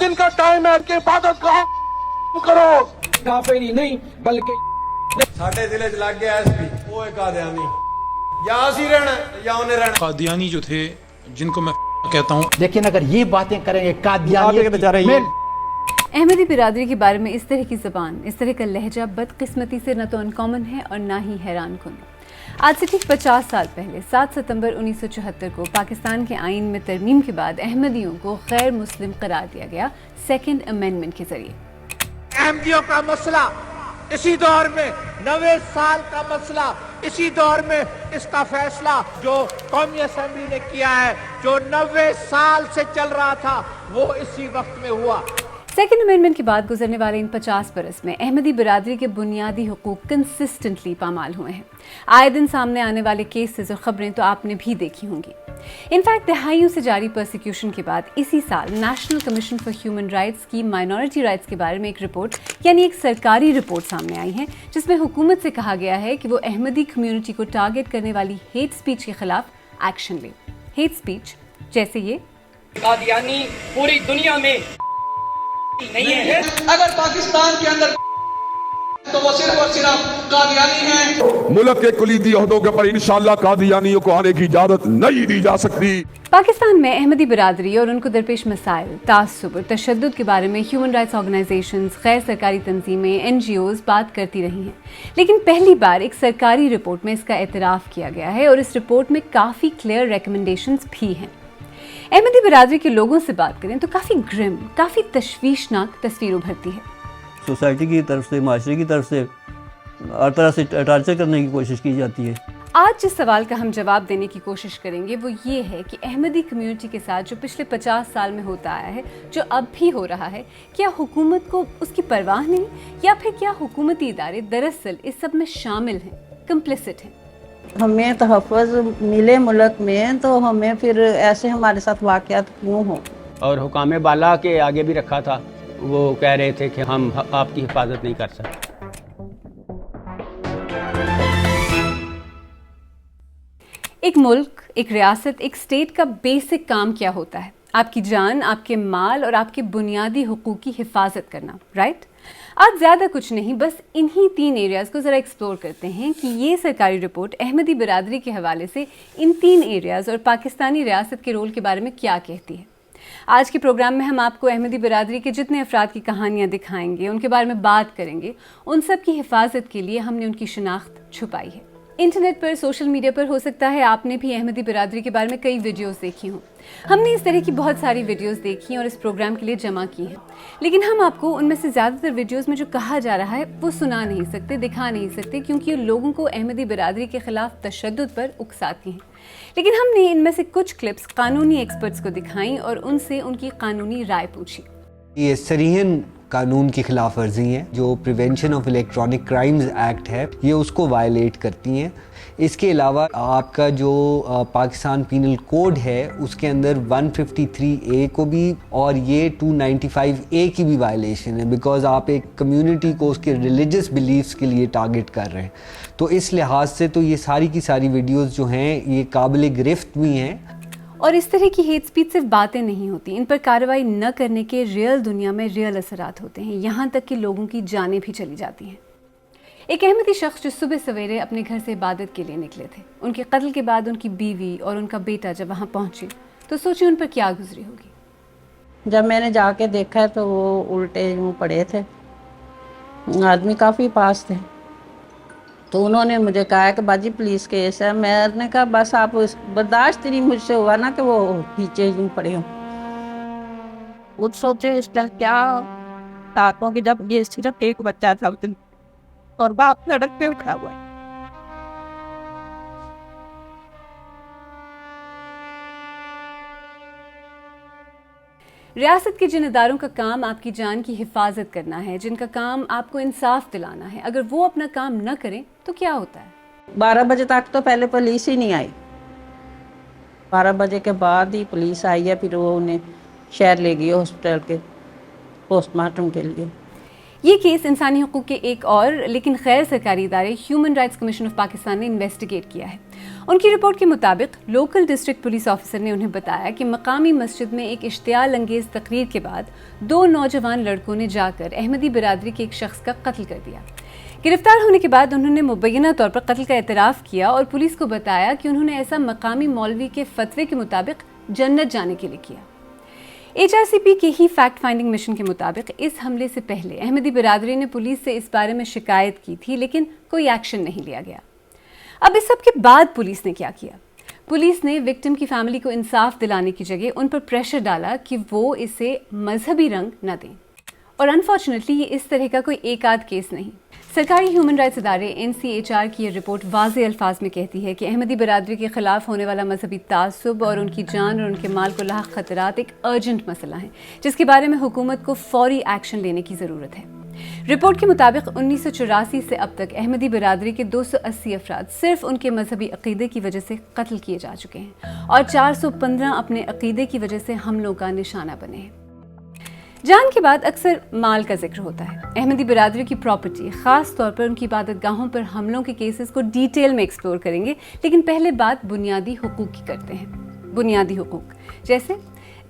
दिन का टाइम है कि इबादत करो। ਕਾਫੀ ਨਹੀਂ ਬਲਕਿ ਸਾਡੇ ਜ਼ਿਲ੍ਹੇ 'ਚ ਲੱਗ ਗਿਆ ਐਸਪੀ, ਉਹ ਇੱਕ ਕਾਦੀਆਨੀ, ਜਾਂ ਅਸੀਂ ਰਹਿਣਾ ਜਾਂ ਉਹਨੇ ਰਹਿਣਾ। कादियानी जो थे जिनको मैं कहता हूँ, लेकिन अगर ये बातें करेंगे कादियानी अहमदी बिरादरी के बारे में इस तरह की ज़बान, इस तरह का लहजा बदकिस्मती से न तो अनकॉमन है और ना ही हैरान कुन। आज से ठीक 50 साल पहले 7 सितंबर 1974 को पाकिस्तान के आइन में तरमीम के बाद अहमदियों को गैर मुस्लिम करार दिया गया सेकेंड अमेंडमेंट के जरिए। अहमदियों का मसला इसी दौर में 90 साल का मसला, इसी दौर में इसका फैसला जो कौमी असेंबली ने किया है, जो 90 साल से चल रहा था, वो इसी वक्त में हुआ। सेकेंड अमेंडमेंट के बाद गुजरने वाले इन 50 बरस में अहमदी बिरादरी के बुनियादी हुकूक कंसिस्टेंटली पामाल हुए हैं। आए दिन सामने आने वाले केसेस और खबरें तो आपने भी देखी होंगी। इनफैक्ट दहाइयों से जारी परसिक्यूशन के बाद इसी साल national commission for human rights की माइनॉरिटी राइट्स के बारे में एक रिपोर्ट यानी एक सरकारी रिपोर्ट सामने आई है, जिसमें हुकूमत से कहा गया है कि वो अहमदी कम्युनिटी को टारगेट करने वाली हेट स्पीच के खिलाफ एक्शन ले। हेट स्पीच जैसे ये कादियानी पूरी दुनिया में नहीं है। अगर पाकिस्तान के अंदर तो वो सिर्फ और सिर्फ कादियानी हैं। मुल्क के कुलीदी ओहदों के पर इंशाअल्लाह कादियानियों को आने की इजाजत नहीं दी जा सकती। पाकिस्तान में अहमदी बिरादरी और उनको दरपेश मसाइल, तासुब और तशद्दुद के बारे में ह्यूमन राइट्स ऑर्गेनाइजेशंस, गैर सरकारी तंजीमें, NGOs बात करती रही हैं, लेकिन पहली बार एक सरकारी रिपोर्ट में इसका एतराफ़ किया गया है और इस रिपोर्ट में काफ़ी क्लियर रिकमेंडेशंस भी हैं। अहमदी बिरादरी के लोगों से बात करें तो काफ़ी ग्रिम, काफ़ी तशवीशनाक तस्वीर उभरती है। सोसाइटी की तरफ से, माशरे की तरफ से हर तरह से टार्चर करने की कोशिश की जाती है। आज जिस सवाल का हम जवाब देने की कोशिश करेंगे वो ये है कि अहमदी कम्युनिटी के साथ जो पिछले 50 साल में होता आया है, जो अब भी हो रहा है, क्या हुकूमत को उसकी परवाह नहीं, या फिर क्या हुकूमती इदारे दरअसल इस सब में शामिल हैं, कंप्लिसिट हैं। हमें तहफ़्फ़ुज़ मिले मुल्क में तो हमें फिर ऐसे हमारे साथ वाक़यात क्यों हो। और हुकाम बाला के आगे भी रखा था, वो कह रहे थे कि हम आपकी हिफाजत नहीं कर सकते। एक मुल्क, एक रियासत, एक स्टेट का बेसिक काम क्या होता है? आपकी जान, आपके माल और आपके बुनियादी हुकूक की हिफाजत करना, राइट? आज ज़्यादा कुछ नहीं, बस इन्हीं 3 एरियाज़ को ज़रा एक्सप्लोर करते हैं कि ये सरकारी रिपोर्ट अहमदी बिरादरी के हवाले से इन 3 एरियाज़ और पाकिस्तानी रियासत के रोल के बारे में क्या कहती है। आज के प्रोग्राम में हम आपको अहमदी बिरादरी के जितने अफराद की कहानियाँ दिखाएंगे, उनके बारे में बात करेंगे, उन सब की हिफाजत के लिए हमने उनकी शिनाख्त छुपाई है। इंटरनेट पर, सोशल मीडिया पर हो सकता है आपने भी अहमदी बिरादरी के बारे में कई वीडियोस देखी हों। हमने इस तरह की बहुत सारी वीडियोस देखी और इस प्रोग्राम के लिए जमा की हैं, लेकिन हम आपको उनमें से ज़्यादातर वीडियोस में जो कहा जा रहा है वो सुना नहीं सकते, दिखा नहीं सकते, क्योंकि ये लोगों को अहमदी बिरादरी के ख़िलाफ़ तशद्दुद पर उकसाती हैं। लेकिन हमने इनमें से कुछ क्लिप्स कानूनी एक्सपर्ट्स को दिखाई और उनसे उनकी कानूनी राय पूछी। ये सरीहन कानून की खिलाफ वर्जी है। जो prevention of electronic crimes act है, ये उसको वायलेट करती हैं। इसके अलावा आपका जो पाकिस्तान पीनल कोड है उसके अंदर 153A को भी और ये 295A की भी वायलेशन है, बिकॉज आप एक कम्युनिटी को उसके रिलीजियस बिलीफ्स के लिए टारगेट कर रहे हैं। तो इस लिहाज से तो ये सारी की सारी वीडियोस जो हैं ये काबिल गिरफ्त भी हैं। और इस तरह की हेट स्पीच सिर्फ बातें नहीं होती, इन पर कार्रवाई न करने के रियल दुनिया में रियल असरात होते हैं, यहाँ तक कि लोगों की जानें भी चली जाती हैं। एक अहमदी शख्स जो सुबह सवेरे अपने घर से इबादत के लिए निकले थे, उनके कत्ल के बाद उनकी बीवी और उनका बेटा जब वहाँ पहुँचे तो सोचिए उन पर क्या गुजरी होगी। जब मैंने जाके देखा तो वो उल्टे यूँ पड़े थे, आदमी काफ़ी पास थे। तो उन्होंने मुझे कहा कि बाजी पुलिस केस है। मैंने कहा बस आप बर्दाश्त नहीं मुझसे हुआ ना कि वो नीचे यूँ पड़े हों। कुछ सोचे इस तरह क्या ताकों की, जब ये सिर्फ एक बच्चा था और बाप सड़क पे उठा हुआ है। रियासत के जिन इदारों का काम आपकी जान की हिफाजत करना है, जिनका काम आपको इंसाफ दिलाना है, अगर वो अपना काम न करें तो क्या होता है? 12 बजे तक तो पहले पुलिस ही नहीं आई। 12 बजे के बाद ही पुलिस आई है, फिर वो उन्हें शहर ले गई हॉस्पिटल के पोस्टमार्टम के लिए। ये केस इंसानी हुकूक के एक और लेकिन गैर सरकारी इदारे human rights commission of Pakistan ने इन्वेस्टिगेट किया है ان کی رپورٹ کے مطابق لوکل ڈسٹرکٹ پولیس آفیسر نے انہیں بتایا کہ مقامی مسجد میں ایک اشتعال انگیز تقریر کے بعد 2 نوجوان لڑکوں نے جا کر احمدی برادری کے ایک شخص کا قتل کر دیا۔ گرفتار ہونے کے بعد انہوں نے مبینہ طور پر قتل کا اعتراف کیا اور پولیس کو بتایا کہ انہوں نے ایسا مقامی مولوی کے فتوے کے مطابق جنت جانے کے لیے کیا۔ HRCP کے ہی فیکٹ فائنڈنگ مشن کے مطابق اس حملے سے پہلے احمدی برادری نے پولیس سے اس بارے میں شکایت کی تھی، لیکن کوئی ایکشن نہیں لیا گیا۔ اب اس سب کے بعد پولیس نے کیا کیا؟ پولیس نے وکٹم کی فیملی کو انصاف دلانے کی جگہ ان پر پریشر ڈالا کہ وہ اسے مذہبی رنگ نہ دیں، اور انفارچونیٹلی یہ اس طرح کا کوئی ایک آدھ کیس نہیں۔ سرکاری ہیومن رائٹس ادارے NCHR کی یہ رپورٹ واضح الفاظ میں کہتی ہے کہ احمدی برادری کے خلاف ہونے والا مذہبی تعصب اور ان کی جان اور ان کے مال کو لاحق خطرات ایک ارجنٹ مسئلہ ہیں، جس کے بارے میں حکومت کو فوری ایکشن لینے کی ضرورت ہے۔ رپورٹ کے مطابق 1984 سے اب تک احمدی برادری کے 280 افراد صرف ان کے مذہبی عقیدے کی وجہ سے قتل کیے جا چکے ہیں، اور 415 اپنے عقیدے کی وجہ سے حملوں کا نشانہ بنے ہیں۔ جان کے بعد اکثر مال کا ذکر ہوتا ہے۔ احمدی برادری کی پراپرٹی، خاص طور پر ان کی عبادت گاہوں پر حملوں کے کیسز کو ڈیٹیل میں ایکسپلور کریں گے، لیکن پہلے بات بنیادی حقوق کی کرتے ہیں۔ بنیادی حقوق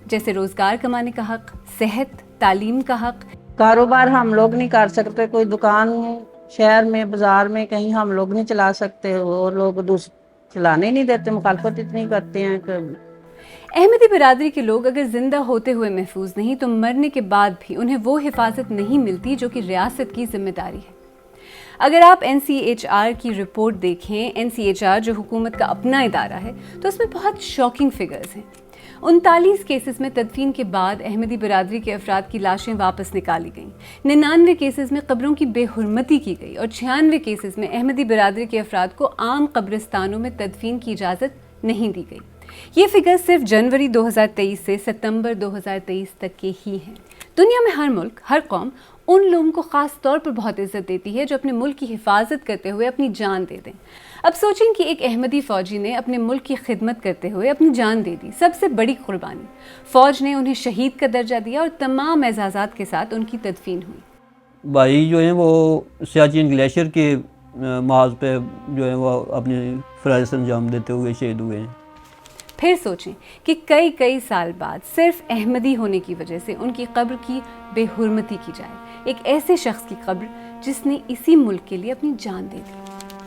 جیسے روزگار کمانے کا حق، صحت، تعلیم کا حق۔ کاروبار ہم لوگ نہیں کر سکتے، کوئی دکان شہر میں بازار میں کہیں ہم لوگ نہیں چلا سکتے، وہ لوگ چلانے نہیں دیتے، مخالفت اتنی کرتے ہیں کہ احمدی برادری کے لوگ اگر زندہ ہوتے ہوئے محفوظ نہیں تو مرنے کے بعد بھی انہیں وہ حفاظت نہیں ملتی جو کہ ریاست کی ذمہ داری ہے۔ اگر آپ NCHR کی رپورٹ دیکھیں، NCHR جو حکومت کا اپنا ادارہ ہے، تو اس میں بہت شاکنگ فگرز ہیں۔ 39 کیسز میں تدفین کے بعد احمدی برادری کے افراد کی لاشیں واپس نکالی گئیں، 99 کیسز میں قبروں کی بے حرمتی کی گئی، اور 96 کیسز میں احمدی برادری کے افراد کو عام قبرستانوں میں تدفین کی اجازت نہیں دی گئی۔ یہ فگر صرف جنوری 2023 سے ستمبر 2023 تک کے ہی ہیں۔ دنیا میں ہر ملک، ہر قوم ان لوگوں کو خاص طور پر بہت عزت دیتی ہے جو اپنے ملک کی حفاظت کرتے ہوئے اپنی جان دے دیں۔ اب سوچیں کہ ایک احمدی فوجی نے اپنے ملک کی خدمت کرتے ہوئے اپنی جان دے دی، سب سے بڑی قربانی۔ فوج نے انہیں شہید کا درجہ دیا اور تمام اعزازات کے ساتھ ان کی تدفین ہوئی۔ بھائی جو ہیں وہ سیاچن گلیشیئر کے محاذ پہ جو ہے وہ اپنے فرائض انجام دیتے ہوئے شہید ہوئے ہیں۔ پھر سوچیں کہ کئی سال بعد صرف احمدی ہونے کی وجہ سے ان کی قبر کی بے حرمتی کی جائے، ایک ایسے شخص کی قبر جس نے اسی ملک کے لیے اپنی جان دے دی۔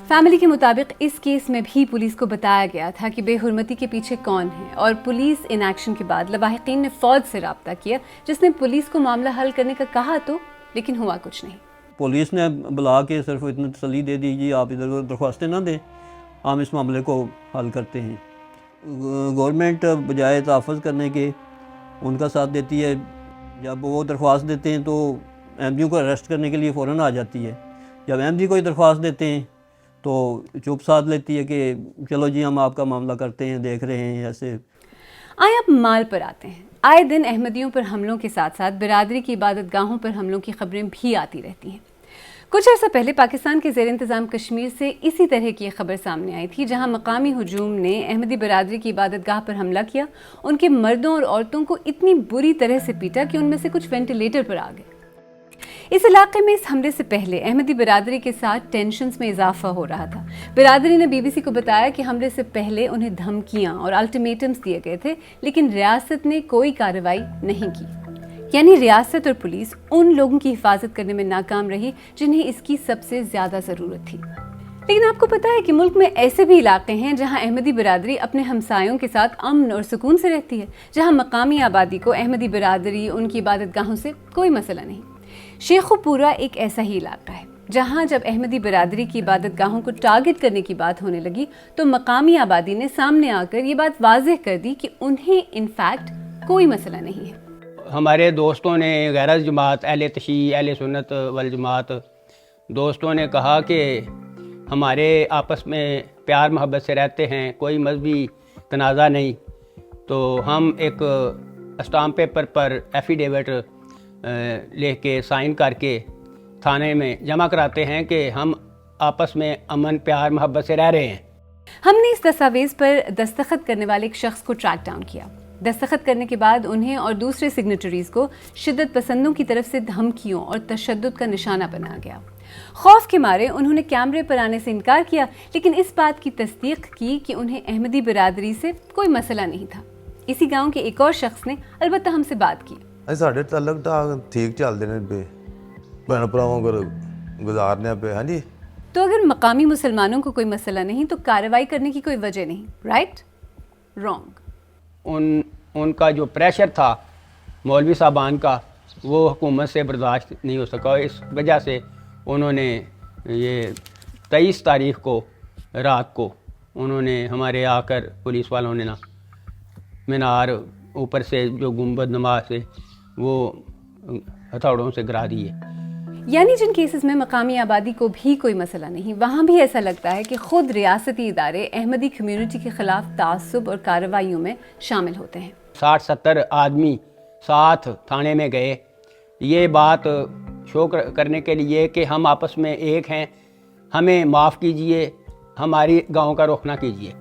فیملی کے مطابق اس کیس میں بھی پولیس کو بتایا گیا تھا کہ بے حرمتی کے پیچھے کون ہے، اور پولیس ان ایکشن کے بعد لواحقین نے فوج سے رابطہ کیا، جس نے پولیس کو معاملہ حل کرنے کا کہا تو، لیکن ہوا کچھ نہیں۔ پولیس نے بلا کے صرف اتنی تسلی دے دی جی آپ ادھر درخواستیں نہ دیں، ہم اس معاملے کو حل کرتے ہیں۔ گورنمنٹ بجائے تحفظ کرنے کے ان کا ساتھ دیتی ہے، جب وہ درخواست دیتے ہیں تو احمدیوں کو اریسٹ کرنے کے لیے فوراً آ جاتی ہے، جب احمدی کوئی درخواست دیتے ہیں تو چپ ساتھ لیتی ہے کہ چلو جی ہم آپ کا معاملہ کرتے ہیں، دیکھ رہے ہیں۔ ایسے آئے اب مال پر آتے ہیں۔ آئے دن احمدیوں پر حملوں کے ساتھ ساتھ برادری کی عبادت گاہوں پر حملوں کی خبریں بھی آتی رہتی ہیں۔ کچھ عرصہ پہلے پاکستان کے زیر انتظام کشمیر سے اسی طرح کی ایک خبر سامنے آئی تھی، جہاں مقامی ہجوم نے احمدی برادری کی عبادت گاہ پر حملہ کیا، ان کے مردوں اور عورتوں کو اتنی بری طرح سے پیٹا کہ ان میں سے کچھ وینٹیلیٹر پر آ گئے۔ اس علاقے میں اس حملے سے پہلے احمدی برادری کے ساتھ ٹینشنز میں اضافہ ہو رہا تھا۔ برادری نے BBC کو بتایا کہ حملے سے پہلے انہیں دھمکیاں اور الٹیمیٹمز دیے گئے تھے، لیکن ریاست نے کوئی کارروائی نہیں کی۔ یعنی ریاست اور پولیس ان لوگوں کی حفاظت کرنے میں ناکام رہی جنہیں اس کی سب سے زیادہ ضرورت تھی۔ لیکن آپ کو پتا ہے کہ ملک میں ایسے بھی علاقے ہیں جہاں احمدی برادری اپنے ہمسایوں کے ساتھ امن اور سکون سے رہتی ہے، جہاں مقامی آبادی کو احمدی برادری، ان کی عبادت گاہوں سے کوئی مسئلہ نہیں۔ شیخو پورہ ایک ایسا ہی علاقہ ہے جہاں جب احمدی برادری کی عبادت گاہوں کو ٹارگٹ کرنے کی بات ہونے لگی تو مقامی آبادی نے سامنے آ کر یہ بات واضح کر دی کہ انہیں انفیکٹ کوئی مسئلہ نہیں ہے۔ ہمارے دوستوں نے، غیر جماعت، اہل تشیع، اہل سنت والجماعت دوستوں نے کہا کہ ہمارے آپس میں پیار محبت سے رہتے ہیں، کوئی مذہبی تنازع نہیں، تو ہم ایک اسٹامپ پیپر پر ایفیڈیوٹ لے کے سائن کر کے تھانے میں جمع کراتے ہیں کہ ہم آپس میں امن پیار محبت سے رہ رہے ہیں۔ ہم نے اس دستاویز پر دستخط کرنے والے ایک شخص کو ٹریک ڈاؤن کیا۔ दस्तखत करने के बाद उन्हें और दूसरे सिग्नेटरीज को शिद्दत पसंदों की तरफ से धमकियों और तशद्दुद का निशाना बनाया गया। खौफ के मारे उन्होंने कैमरे पर आने से इनकार किया, लेकिन इस बात की तस्दीक की कि उन्हें अहमदी बिरादरी से कोई मसला नहीं था। इसी गांव के एक और शख्स ने अलबत्ता हमसे बात की। साढ़े तलक ठीक चलते हैं पे भैन भरावां को गुजारने पे। हाँ जी, तो अगर मकामी मुसलमानों को कोई मसला नहीं तो कार्रवाई करने की कोई वजह नहीं, राइट? रॉन्ग। उनका जो प्रेशर था मौलवी साहबान का, वो हुकूमत से बर्दाश्त नहीं हो सका। इस वजह से उन्होंने ये 23 तारीख को रात को उन्होंने हमारे आकर पुलिस वालों ने ना मीनार ऊपर से जो गुंबद नुमा से वो हथौड़ों से गिरा दिए। यानी जिन केसेस में मकामी आबादी को भी कोई मसला नहीं, वहाँ भी ऐसा लगता है कि खुद रियासती इदारे अहमदी कम्युनिटी के खिलाफ तासुब और कार्रवाइयों में शामिल होते हैं। 60-70 आदमी साथ थाने में गए, ये बात शो करने के लिए कि हम आपस में एक हैं, हमें माफ़ कीजिए, हमारी गांव का रुख ना कीजिए।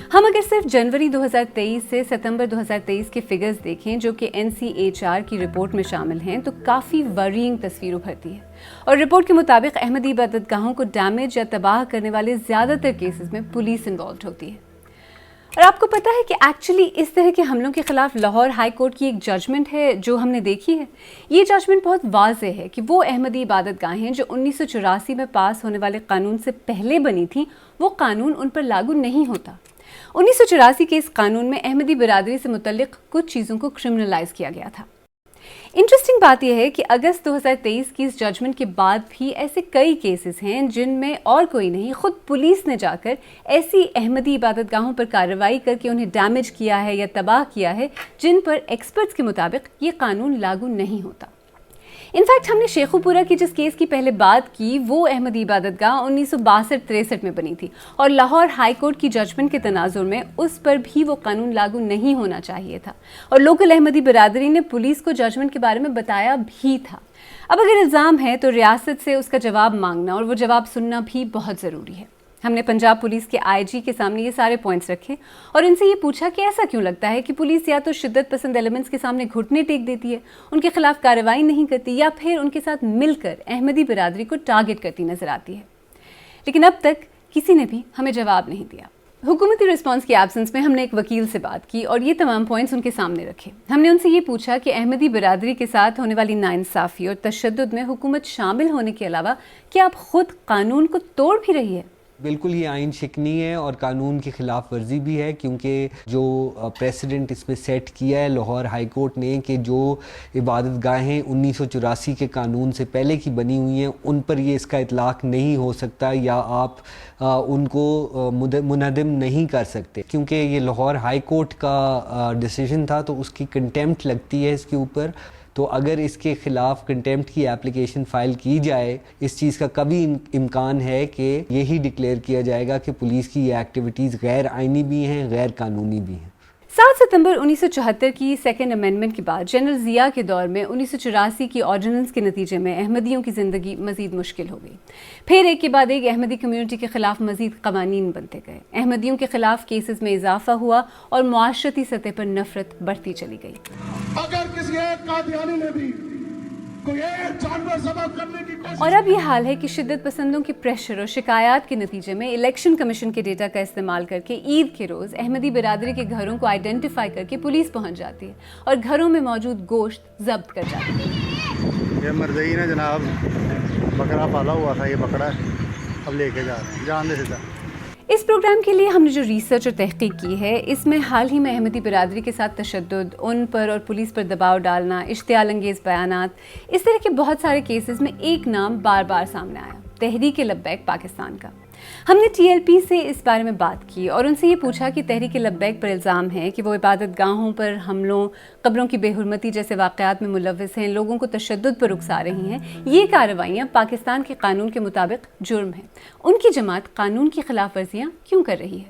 हम अगर सिर्फ जनवरी 2023 से सितंबर 2023 के फिगर्स देखें जो कि NCHR की रिपोर्ट में शामिल हैं, तो काफ़ी वरीइंग तस्वीर उभरती है। और रिपोर्ट के मुताबिक अहमदी इबादतगाहों को डैमेज या तबाह करने वाले ज़्यादातर केसेस में पुलिस इन्वॉल्व होती है। और आपको पता है कि एक्चुअली इस तरह के हमलों के खिलाफ लाहौर हाई कोर्ट की एक जजमेंट है जो हमने देखी है। ये जजमेंट बहुत वाज़ेह है कि वो अहमदी इबादतगाहें जो 1984 में पास होने वाले कानून से पहले बनी थी, वो कानून उन पर लागू नहीं होता। 1984 के इस कानून में अहमदी बिरादरी से मुतल्लिक कुछ चीज़ों को क्रिमिनलाइज किया गया था। इंटरेस्टिंग बात यह है कि अगस्त 2023 की इस जजमेंट के बाद भी ऐसे कई केसेस हैं जिनमें और कोई नहीं, खुद पुलिस ने जाकर ऐसी अहमदी इबादतगाहों पर कार्रवाई करके उन्हें डैमेज किया है या तबाह किया है जिन पर एक्सपर्ट्स के मुताबिक ये कानून लागू नहीं होता। इनफैक्ट हमने शेखुपुरा की जिस केस की पहले बात की, वो अहमदी इबादतगाह 1962-63 में बनी थी और लाहौर हाई कोर्ट की जजमेंट के तनाजुर में उस पर भी वो कानून लागू नहीं होना चाहिए था और लोकल अहमदी बिरादरी ने पुलिस को जजमेंट के बारे में बताया भी था। अब अगर इल्ज़ाम है तो रियासत से उसका जवाब मांगना और वो जवाब सुनना भी बहुत ज़रूरी है। हमने पंजाब पुलिस के IG के सामने ये सारे पॉइंट्स रखे और इनसे ये पूछा कि ऐसा क्यों लगता है कि पुलिस या तो शिद्दत पसंद एलिमेंट्स के सामने घुटने टेक देती है, उनके खिलाफ कार्रवाई नहीं करती, या फिर उनके साथ मिलकर अहमदी बिरादरी को टारगेट करती नजर आती है। लेकिन अब तक किसी ने भी हमें जवाब नहीं दिया। हुकूमती रिस्पांस की एब्सेंस में हमने एक वकील से बात की और ये तमाम पॉइंट्स उनके सामने रखे। हमने उनसे ये पूछा कि अहमदी बिरादरी के साथ होने वाली नाइंसाफ़ी और तशद्दुद में हुकूमत शामिल होने के अलावा क्या अब खुद कानून को तोड़ भी रही है? बिल्कुल ये आइन शिकनी है और कानून की खिलाफ वर्जी भी है, क्योंकि जो प्रेसिडेंट इसमें सेट किया है लाहौर हाई कोर्ट ने कि जो इबादत गाहें 1984 के कानून से पहले की बनी हुई हैं उन पर ये इसका इतलाक़ नहीं हो सकता या आप उनको मुनहदम नहीं कर सकते, क्योंकि ये लाहौर हाई कोर्ट का डिसीजन था तो उसकी कंटेम्प्ट लगती है इसके ऊपर। तो अगर इसके ख़िलाफ़ कंटेम्प्ट की एप्लीकेशन फ़ाइल की जाए, इस चीज़ का कभी इम्कान है कि यही डिक्लेयर किया जाएगा कि पुलिस की ये एक्टिविटीज़ गैर आइनी भी हैं, गैर कानूनी भी हैं। 7 सितंबर 1974 की सेकेंड अमेंडमेंट के बाद जनरल ज़िया के दौर में 1984 की ऑर्डिनेंस के नतीजे में अहमदियों की ज़िंदगी मज़ीद मुश्किल हो गई। फिर एक के बाद एक अहमदी कम्यूनिटी के ख़िलाफ़ मज़ीद क़वानीन बनते गए, अहमदियों के ख़िलाफ़ केसेस में इजाफा हुआ और मुआशरती सतह पर नफ़रत बढ़ती चली गई। अगर किसी एक कादियानी ने भी कोई एक जानवर ज़बह करने की कोशिश, और अब ये हाल है कि शिद्दत पसंदों के प्रेशर और शिकायत के नतीजे में इलेक्शन कमीशन के डेटा का इस्तेमाल करके ईद के रोज़ अहमदी बिरादरी के घरों को आइडेंटिफाई करके पुलिस पहुंच जाती है और घरों में मौजूद गोश्त जब्त कर जाती है। ये मर्ज़ई ने जनाब बकरा पाला हुआ था, ये बकरा अब लेके जा रहे हैं, जान दे सीधा। इस प्रोग्राम के लिए हमने जो रिसर्च और तहकीक की है, इसमें हाल ही में अहमदी बिरादरी के साथ तशद्दुद, उन पर और पुलिस पर दबाव डालना, इश्तियाल अंगेज़ बयानात, इस तरह के बहुत सारे केसेस में एक नाम बार बार सामने आया, तहरीक लब्बैक पाकिस्तान का। हमने TLP से इस बारे में बात की और उनसे ये पूछा कि तहरीक लब्बैक पर इल्ज़ाम है कि वो इबादत गाहों पर हमलों, कब्रों की बेहुरमती जैसे वाक़यात में मुलव्वस हैं, लोगों को तशद्दुद पर उकसा रही हैं। ये कार्रवाइयाँ पाकिस्तान के कानून के मुताबिक जुर्म है। उनकी जमात कानून की खिलाफ वर्जियाँ क्यों कर रही है?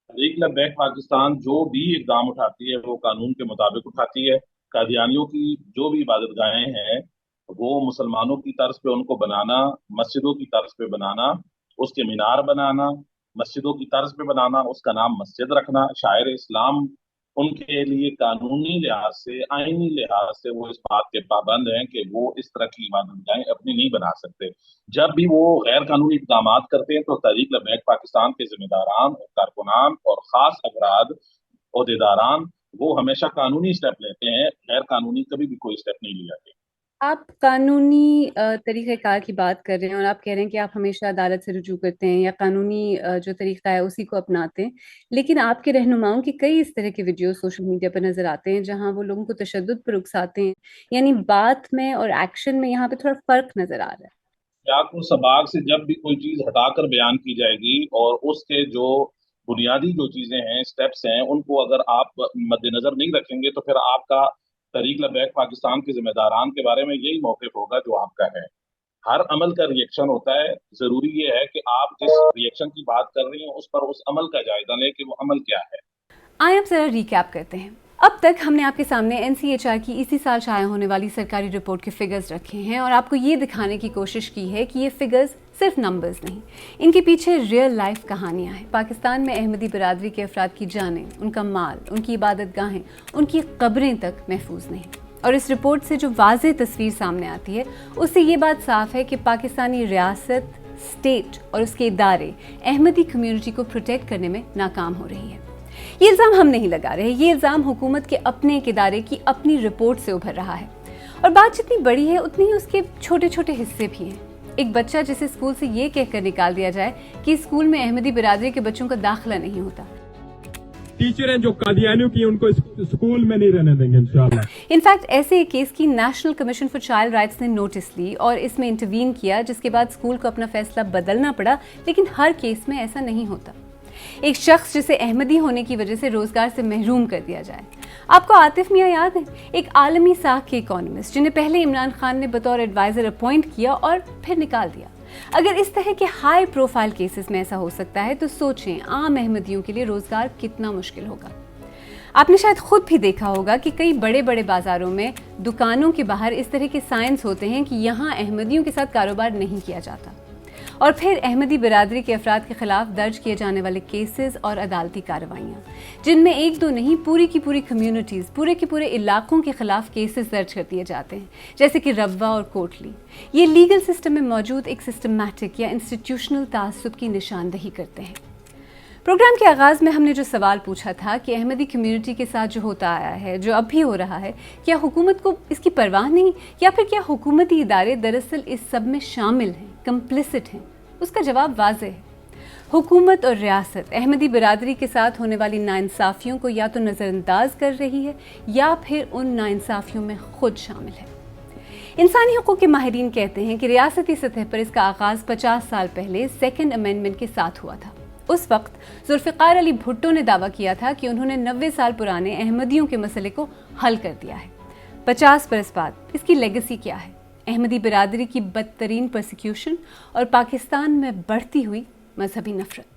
तहरीक लब्बैक पाकिस्तान जो भी इक़दाम उठाती है वो कानून के मुताबिक उठाती है। कादियानियों की जो भी इबादत गाहें हैं वो मुसलमानों की तर्ज पे उनको बनाना, मस्जिदों की तर्ज पे बनाना, उसके मीनार बनाना, मस्जिदों की तर्ज पे बनाना, उसका नाम मस्जिद रखना, शायर इस्लाम ان کے لیے قانونی لحاظ سے، آئینی لحاظ سے وہ اس بات کے پابند ہیں کہ وہ اس طرح کی عبادت گاہیں اپنی نہیں بنا سکتے. جب بھی وہ غیر قانونی اقدامات کرتے ہیں تو تحریک لبیک پاکستان کے ذمہ داران، کارکنان اور خاص افراد، عہدیداران، وہ ہمیشہ قانونی اسٹیپ لیتے ہیں، غیر قانونی کبھی بھی کوئی اسٹیپ نہیں لیا گیا. آپ قانونی طریقہ کار کی بات کر رہے ہیں اور آپ کہہ رہے ہیں کہ آپ ہمیشہ عدالت سے رجوع کرتے ہیں یا قانونی جو طریقہ ہے اسی کو اپناتے ہیں، لیکن آپ کے رہنماؤں کے کئی اس طرح کے ویڈیو سوشل میڈیا پر نظر آتے ہیں جہاں وہ لوگوں کو تشدد پر اکساتے ہیں، یعنی بات میں اور ایکشن میں یہاں پہ تھوڑا فرق نظر آ رہا ہے. آپ کو سباق سے جب بھی کوئی چیز ہٹا کر بیان کی جائے گی اور اس کے جو بنیادی جو چیزیں ہیں، اسٹیپس ہیں، ان کو اگر آپ مد نظر نہیں رکھیں گے تو پھر آپ کا تحریک لبیک پاکستان کے ذمہ داران کے بارے میں یہی موقف ہوگا جو آپ کا ہے. ہر عمل کا ریئیکشن ہوتا ہے، ضروری یہ ہے کہ آپ جس ریئیکشن کی بات کر رہی ہیں اس پر اس عمل کا جائزہ لیں کہ وہ عمل کیا ہے. آئیں اب ذرا ریکیپ کرتے ہیں. اب تک ہم نے آپ کے سامنے NCHR کی اسی سال شائع ہونے والی سرکاری رپورٹ کے فگرز رکھے ہیں اور آپ کو یہ دکھانے کی کوشش کی ہے کہ یہ فگرز صرف نمبرز نہیں، ان کے پیچھے ریئل لائف کہانیاں ہیں. پاکستان میں احمدی برادری کے افراد کی جانیں، ان کا مال، ان کی عبادت گاہیں، ان کی قبریں تک محفوظ نہیں. اور اس رپورٹ سے جو واضح تصویر سامنے آتی ہے اس سے یہ بات صاف ہے کہ پاکستانی ریاست، اسٹیٹ اور اس کے ادارے احمدی کمیونٹی کو پروٹیکٹ کرنے میں ناکام ہو رہی ہے. یہ الزام ہم نہیں لگا رہے، یہ الزام حکومت کے اپنے ایک ادارے کی اپنی رپورٹ سے ابھر رہا ہے. اور بات جتنی بڑی ہے اتنی ہی اس کے چھوٹے چھوٹے حصے بھی ہیں. ایک بچہ جسے اسکول سے یہ کہہ کر نکال دیا جائے کہ اسکول میں احمدی برادری کے بچوں کا داخلہ نہیں ہوتا. ٹیچر ہیں جو قادیانیوں کی، ان کو اسکول میں نہیں رہنے دیں گے انشاءاللہ. انفیکٹ ایسے ایک کیس کی national commission for child rights نے نوٹس لی اور اس میں انٹروین کیا، جس کے بعد اسکول کو اپنا فیصلہ بدلنا پڑا. لیکن ہر کیس میں ایسا نہیں ہوتا. ایک شخص جسے احمدی ہونے کی وجہ سے روزگار سے محروم کر دیا جائے. آپ کو عاطف میاں یاد ہے، ایک عالمی ساکھ کے اکانومسٹ جنہیں پہلے عمران خان نے بطور ایڈوائزر اپوائنٹ کیا اور پھر نکال دیا. اگر اس طرح کے ہائی پروفائل کیسز میں ایسا ہو سکتا ہے تو سوچیں عام احمدیوں کے لیے روزگار کتنا مشکل ہوگا. آپ نے شاید خود بھی دیکھا ہوگا کہ کئی بڑے بڑے بازاروں میں دکانوں کے باہر اس طرح کے سائنس ہوتے ہیں کہ یہاں احمدیوں کے ساتھ کاروبار نہیں کیا جاتا. اور پھر احمدی برادری کے افراد کے خلاف درج کیے جانے والے کیسز اور عدالتی کارروائیاں، جن میں ایک دو نہیں پوری کی پوری کمیونٹیز، پورے کے پورے علاقوں کے خلاف کیسز درج کر دیے جاتے ہیں، جیسے کہ روا اور کوٹلی. یہ لیگل سسٹم میں موجود ایک سسٹمیٹک یا انسٹیٹیوشنل تعصب کی نشاندہی کرتے ہیں. پروگرام کے آغاز میں ہم نے جو سوال پوچھا تھا کہ احمدی کمیونٹی کے ساتھ جو ہوتا آیا ہے، جو اب بھی ہو رہا ہے، کیا حکومت کو اس کی پرواہ نہیں، یا پھر کیا حکومتی ادارے دراصل اس سب میں شامل ہیں، کمپلیسٹ ہیں؟ اس کا جواب واضح ہے. حکومت اور ریاست احمدی برادری کے ساتھ ہونے والی ناانصافیوں کو یا تو نظر انداز کر رہی ہے یا پھر ان ناانصافیوں میں خود شامل ہے. انسانی حقوق کے ماہرین کہتے ہیں کہ ریاستی سطح پر اس کا آغاز 50 سال پہلے سیکنڈ امینڈمنٹ کے ساتھ ہوا تھا. اس وقت ذوالفقار علی بھٹو نے دعویٰ کیا تھا کہ انہوں نے 90 سال پرانے احمدیوں کے مسئلے کو حل کر دیا ہے. 50 برس بعد اس کی لیگیسی کیا ہے؟ احمدی برادری کی بدترین پرسیکیوشن اور پاکستان میں بڑھتی ہوئی مذہبی نفرت.